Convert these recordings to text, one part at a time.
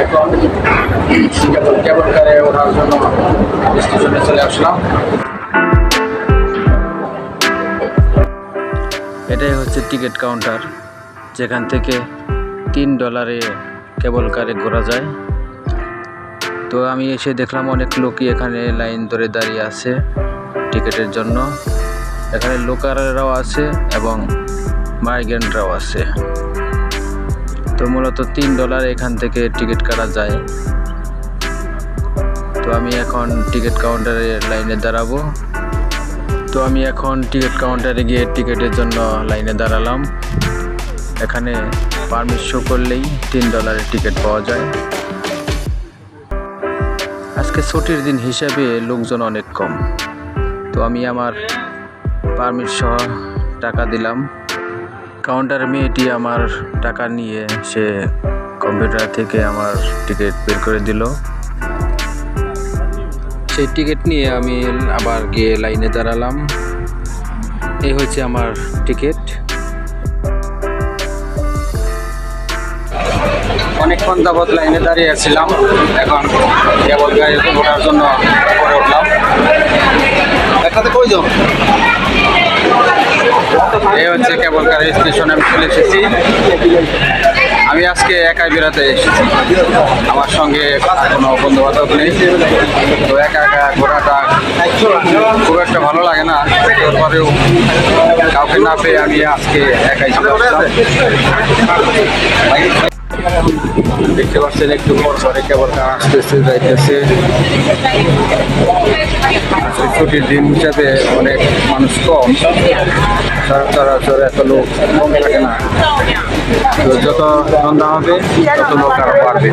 এখন কেবল কারে ওঠার জন্য স্টেশনে চলে আসলাম। এটাই হচ্ছে টিকিট কাউন্টার, যেখান থেকে $3 কেবল কারে ঘোরা যায়। তো আমি এসে দেখলাম অনেক লোকই এখানে লাইন ধরে দাঁড়িয়ে আছে টিকিটের জন্য। এখানে লোকালরাও আছে এবং মাইগ্রেন্টরাও আছে। তো মূলত $3 এখান থেকে টিকিট কাটা যায়। তো আমি এখন টিকিট কাউন্টারের লাইনে দাঁড়াবো। তো আমি এখন টিকিট কাউন্টারে গিয়ে টিকিটের জন্য লাইনে দাঁড়ালাম। এখানে পারমিট শো করলেই $3 টিকিট পাওয়া যায়। আজকে ছুটির দিন হিসেবে লোকজন অনেক কম। তো আমি আমার পারমিট সহ টাকা দিলাম। কাউন্টার মেয়েটি আমার টাকা নিয়ে সে কম্পিউটার থেকে আমার টিকিট বের করে দিল। সেই টিকিট নিয়ে আমি আবার গিয়ে লাইনে দাঁড়ালাম। এই হচ্ছে আমার টিকিট। অনেকক্ষণ যাবৎ লাইনে দাঁড়িয়ে আছিলাম। এখন কেবল গাড়িতে ওঠার জন্য উপরে উঠলাম। একসাথে কয়জন? এই হচ্ছে কেবল গাড়ি স্টেশনে আমি চলে এসেছি। আমি আজকে একাই বেড়াতে এসেছি, আমার সঙ্গে কোনো বন্ধু বান্ধব নেই। তো একা একা ঘোরাটা খুব একটা ভালো লাগে না। তারপরেও কাউকে না পেয়ে আমি আজকে একাই চলে আসলাম। দেখতে পাচ্ছেন একটু পর পরে কেবল কার আসতেছে যাইতেছে। ছুটির দিন হিসাবে অনেক মানুষ কম, সচরাচর এত লোক কম থাকে না। তো যত সন্ধ্যা হবে তত লোক আরো বাড়বে।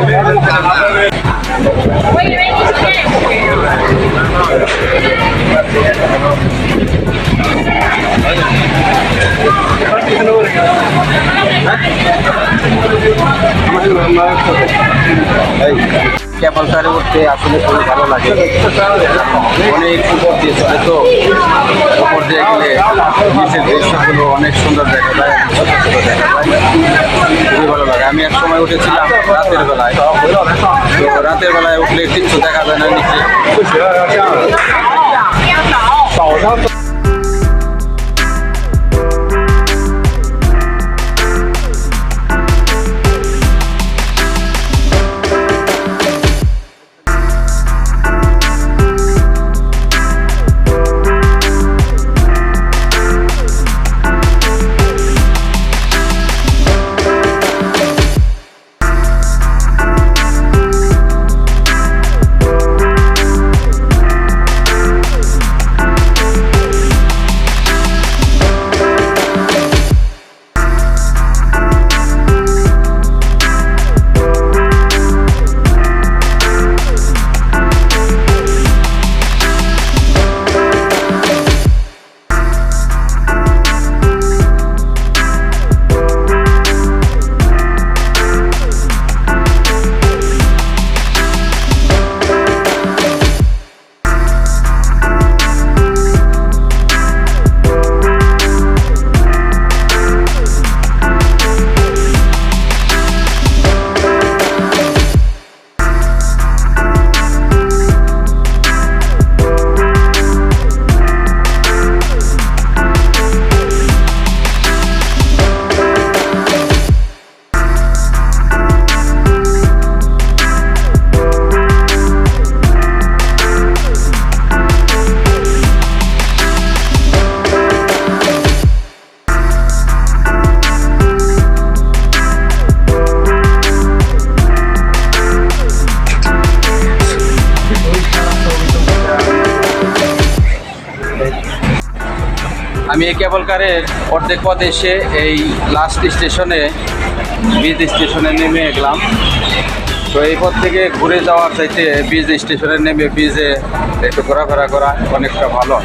কেবল কারে উঠতে আসলে খুবই ভালো লাগে। অনেক উপর দিয়ে চলে, তো উপর দিয়ে গেলে নিচের দৃশ্যগুলো অনেক সুন্দর দেখা যায়, ছোট ছোট দেখা যায়, খুবই ভালো লাগে। আমি এক সময় উঠেছিলাম রাতের বেলায়। তো রাতের বেলায় উঠলে কিচ্ছু দেখা যায় না নিচে। আমি এই কেবল কারের অর্ধেক পথে এসে এই লাস্ট স্টেশনে ব্রিজ স্টেশনে নেমে গেলাম। তো এই পথ থেকে ঘুরে যাওয়ার চাইতে ব্রিজ স্টেশনে নেমে ব্রিজে একটু ঘোরাফেরা করা অনেকটা ভালো।